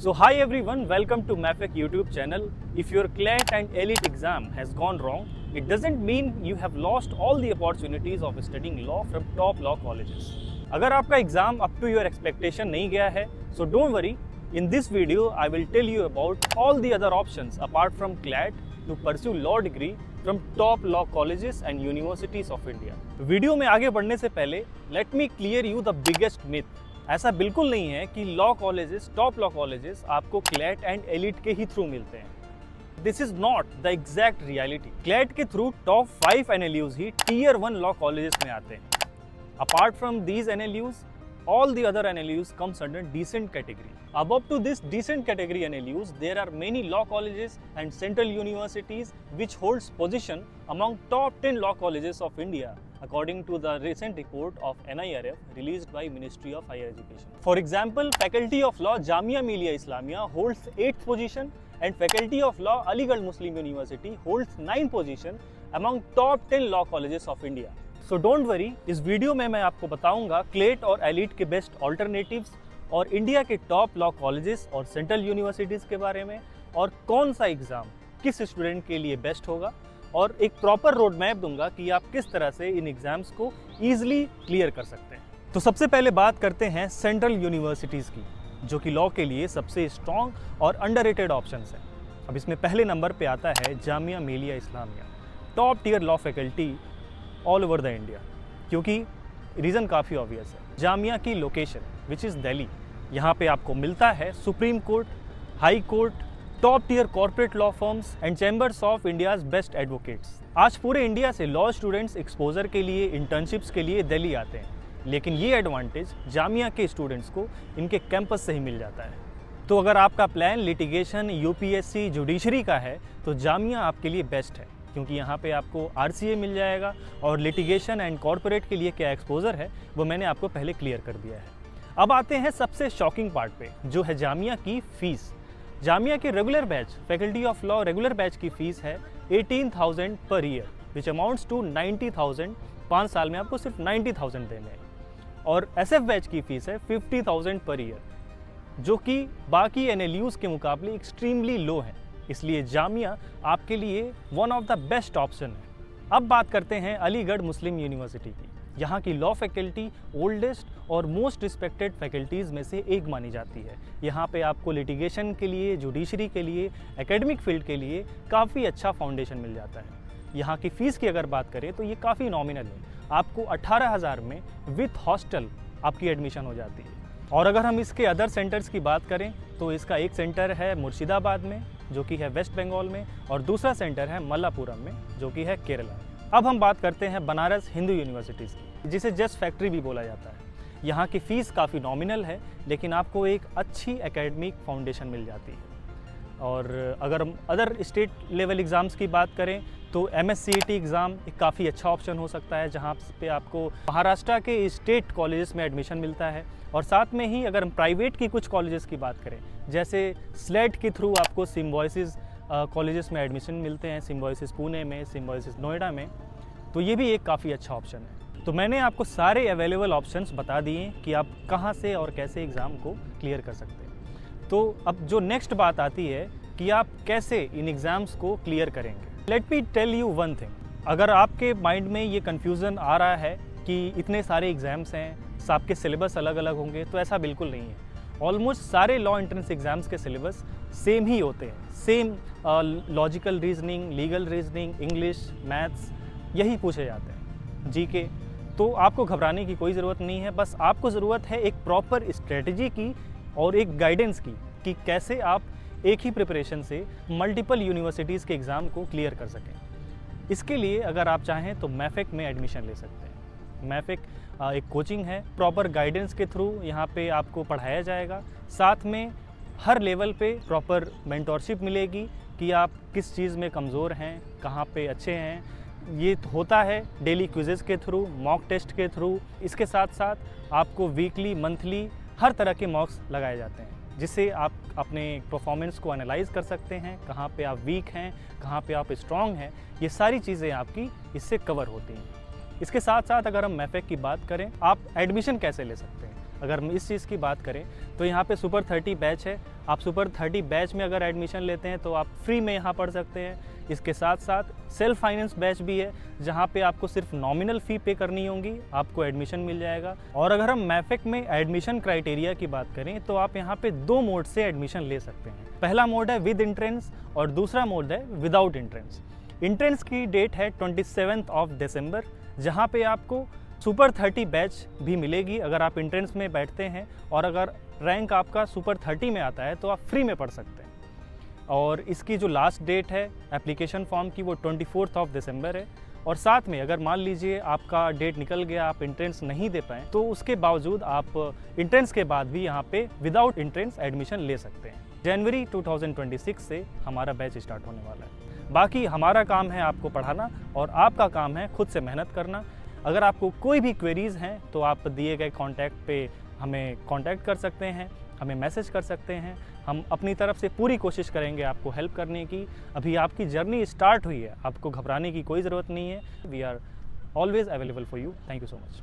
So hi everyone, welcome to Mafek YouTube channel. If your CLAT and ELIT exam has gone wrong, it doesn't mean you have lost all the opportunities of studying law from top law colleges. अगर आपका exam up to your expectation नहीं गया है, so don't worry. In this video, I will tell you about all the other options apart from CLAT to pursue law degree from top law colleges and universities of India. Video में आगे बढ़ने से पहले let me clear you the biggest myth. ऐसा बिल्कुल नहीं है कि law colleges, top law colleges आपको क्लैट एंड एलिट के ही थ्रू मिलते हैं। This is not the exact reality. CLAT के थ्रू टॉप 5 एनएलयूज ही टियर 1 लॉ कॉलेजेस में आते हैं। Apart from these NLUs, all the other NLUs comes under decent category. Above to this decent category NLUs, there are many law colleges and central universities which holds position among top 10 law colleges of India, according to the recent report of NIRF released by Ministry of Higher Education. For example, Faculty of Law Jamia Millia Islamia holds 8th position and Faculty of Law Aligarh Muslim University holds 9th position among top 10 law colleges of India. So don't worry, इस video में मैं आपको बताऊंगा CLAT और elite के best alternatives और India के top law colleges और सेंट्रल यूनिवर्सिटीज़ के बारे में, और कौन सा एग्ज़ाम किस स्टूडेंट के लिए बेस्ट होगा, और एक प्रॉपर रोड मैप दूंगा कि आप किस तरह से इन एग्ज़ाम्स को ईजिली क्लियर कर सकते हैं। तो सबसे पहले बात करते हैं सेंट्रल यूनिवर्सिटीज़ की, जो कि लॉ के लिए सबसे स्ट्रॉन्ग और अंडररेटेड ऑप्शंस हैं। अब इसमें पहले नंबर पर आता है Jamia Millia Islamia, top tier law faculty all over the India. क्योंकि रीज़न काफ़ी ऑब्वियस है। जामिया की लोकेशन विच इज़ दिल्ली, यहाँ पे आपको मिलता है supreme court, high court, top tier corporate law firms and chambers of India's best advocates. आज पूरे इंडिया से लॉ स्टूडेंट्स एक्सपोजर के लिए, इंटर्नशिप्स के लिए दिल्ली आते हैं, लेकिन ये एडवांटेज जामिया के स्टूडेंट्स को इनके कैंपस से ही मिल जाता है। तो अगर आपका प्लान लिटिगेशन, यूपीएससी, जुडिशरी का है तो जामिया आपके लिए बेस्ट है, क्योंकि यहाँ पे आपको आरसीए मिल जाएगा और लिटिगेशन एंड कॉर्पोरेट के लिए क्या एक्सपोजर है वो मैंने आपको पहले क्लियर कर दिया है। अब आते हैं सबसे शॉकिंग पार्ट पे, जो है जामिया की फ़ीस। जामिया के regular batch, faculty of law regular batch की फ़ीस है 18,000 per year, which amounts to 90,000। 5 साल में आपको सिर्फ 90,000 देने हैं। और एसएफ बैच की फ़ीस है 50,000 पर ईयर, जो कि बाकी एनएलयूज़ के मुकाबले एक्सट्रीमली लो है। इसलिए जामिया आपके लिए one of the best option है। अब बात करते हैं अलीगढ़ मुस्लिम यूनिवर्सिटी की। यहाँ की लॉ फैकल्टी ओल्डेस्ट और मोस्ट रिस्पेक्टेड फैकल्टीज़ में से एक मानी जाती है। यहाँ पे आपको लिटिगेशन के लिए, जुडिशरी के लिए, एकेडमिक फील्ड के लिए काफ़ी अच्छा फाउंडेशन मिल जाता है। यहाँ की फ़ीस की अगर बात करें तो ये काफ़ी नॉमिनल है। आपको 18,000 में विथ हॉस्टल आपकी एडमिशन हो जाती है। और अगर हम इसके अदर सेंटर्स की बात करें तो इसका एक सेंटर है मुर्शिदाबाद में, जो कि है वेस्ट बंगाल में, और दूसरा सेंटर है मल्लापुरम में, जो कि है केरला में। अब हम बात करते हैं बनारस हिंदू यूनिवर्सिटीज़ की, जिसे जस्ट फैक्ट्री भी बोला जाता है। यहाँ की फ़ीस काफ़ी नॉमिनल है, लेकिन आपको एक अच्छी एकेडमिक फाउंडेशन मिल जाती है। और अगर हम अदर स्टेट लेवल एग्ज़ाम्स की बात करें तो MSCET एग्ज़ाम एक काफ़ी अच्छा ऑप्शन हो सकता है, जहाँ पे आपको महाराष्ट्र के स्टेट कॉलेजेस में एडमिशन मिलता है। और साथ में ही अगर हम प्राइवेट की कुछ कॉलेजेस की बात करें, जैसे स्लेट के थ्रू आपको सिम्बॉयसिस कॉलेजेस में एडमिशन मिलते हैं, सिम्बॉयसिस पुणे में, सिम्बॉयसिस नोएडा में, तो ये भी एक काफ़ी अच्छा ऑप्शन है। तो मैंने आपको सारे अवेलेबल ऑप्शंस बता दिए कि आप कहाँ से और कैसे एग्ज़ाम को क्लियर कर सकते हैं। तो अब जो नेक्स्ट बात आती है कि आप कैसे इन एग्ज़ाम्स को क्लियर करेंगे। Let me tell you one thing, अगर आपके माइंड में ये कन्फ्यूज़न आ रहा है कि इतने सारे एग्ज़ाम्स हैं, सबके सिलेबस अलग अलग होंगे, तो ऐसा बिल्कुल नहीं है। ऑलमोस्ट सारे लॉ एंट्रेंस एग्ज़ाम्स के सिलेबस सेम ही होते हैं। Same logical reasoning, legal reasoning, English, maths, यही पूछे जाते हैं, जीके। तो आपको घबराने की कोई ज़रूरत नहीं है। बस आपको ज़रूरत है एक प्रॉपर स्ट्रेटजी की और एक गाइडेंस की कि कैसे आप एक ही प्रिपरेशन से मल्टीपल यूनिवर्सिटीज़ के एग्ज़ाम को क्लियर कर सकें। इसके लिए अगर आप चाहें तो मैफेक में एडमिशन ले सकते हैं। मैफेक एक कोचिंग है, प्रॉपर गाइडेंस के थ्रू यहाँ पे आपको पढ़ाया जाएगा। साथ में हर लेवल पे प्रॉपर मेंटोरशिप मिलेगी कि आप किस चीज़ में कमज़ोर हैं, कहाँ पे अच्छे हैं। ये होता है डेली क्विज़ेस के थ्रू, मॉक टेस्ट के थ्रू। इसके साथ साथ आपको वीकली, मंथली हर तरह के मॉक्स लगाए जाते हैं, जिससे आप अपने परफॉर्मेंस को एनालाइज कर सकते हैं, कहाँ पे आप वीक हैं, कहाँ पे आप स्ट्रॉन्ग हैं। ये सारी चीज़ें आपकी इससे कवर होती हैं। इसके साथ साथ अगर हम मैफेक की बात करें, आप एडमिशन कैसे ले सकते हैं। अगर हम इस चीज़ की बात करें तो यहाँ पे सुपर 30 बैच है। आप सुपर 30 बैच में अगर एडमिशन लेते हैं तो आप फ्री में यहाँ पढ़ सकते हैं। इसके साथ साथ सेल्फ फाइनेंस बैच भी है, जहाँ पे आपको सिर्फ नॉमिनल फ़ी पे करनी होगी, आपको एडमिशन मिल जाएगा। और अगर हम मैफेक में एडमिशन क्राइटेरिया की बात करें तो आप यहाँ पे 2 मोड से एडमिशन ले सकते हैं। पहला मोड है विद एंट्रेंस और दूसरा मोड है विदाउट एंट्रेंस। एंट्रेंस की डेट है 27 दिसंबर, जहाँ पे आपको सुपर 30 बैच भी मिलेगी अगर आप एंट्रेंस में बैठते हैं, और अगर रैंक आपका सुपर 30 में आता है तो आप फ्री में पढ़ सकते हैं। और इसकी जो लास्ट डेट है एप्लीकेशन फॉर्म की वो 24 दिसंबर है। और साथ में अगर मान लीजिए आपका डेट निकल गया, आप एंट्रेंस नहीं दे पाएँ, तो उसके बावजूद आप एंट्रेंस के बाद भी यहाँ पे विदाउट एंट्रेंस एडमिशन ले सकते हैं। जनवरी 2026 से हमारा बैच स्टार्ट होने वाला है। बाकी हमारा काम है आपको पढ़ाना और आपका काम है खुद से मेहनत करना। अगर आपको कोई भी क्वेरीज़ हैं तो आप दिए गए कॉन्टैक्ट पे हमें कॉन्टैक्ट कर सकते हैं, हमें मैसेज कर सकते हैं। हम अपनी तरफ से पूरी कोशिश करेंगे आपको हेल्प करने की। अभी आपकी जर्नी स्टार्ट हुई है, आपको घबराने की कोई ज़रूरत नहीं है। We are always available for you. Thank you so much.